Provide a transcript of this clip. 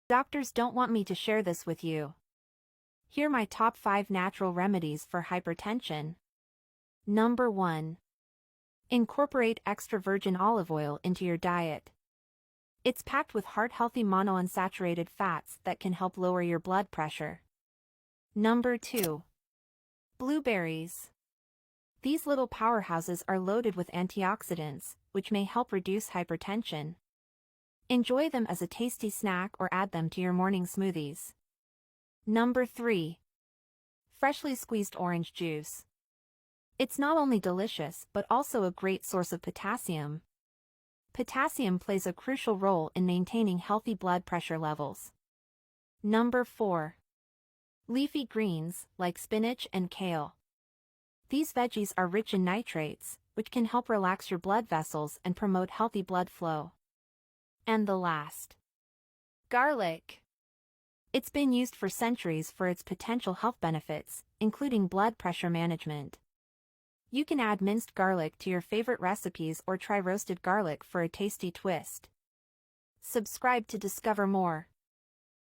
Doctors don't want me to share this with you. Here are my top 5 natural remedies for hypertension. Number 1. Incorporate extra virgin olive oil into your diet. It's packed with heart-healthy monounsaturated fats that can help lower your blood pressure. Number 2. Blueberries. These little powerhouses are loaded with antioxidants, which may help reduce hypertension. Enjoy them as a tasty snack or add them to your morning smoothies. Number 3. Freshly squeezed orange juice. It's not only delicious but also a great source of potassium. Potassium plays a crucial role in maintaining healthy blood pressure levels. Number 4. Leafy greens, like spinach and kale. These veggies are rich in nitrates, which can help relax your blood vessels and promote healthy blood flow. And the last. Garlic. It's been used for centuries for its potential health benefits, including blood pressure management. You can add minced garlic to your favorite recipes or try roasted garlic for a tasty twist. Subscribe to discover more.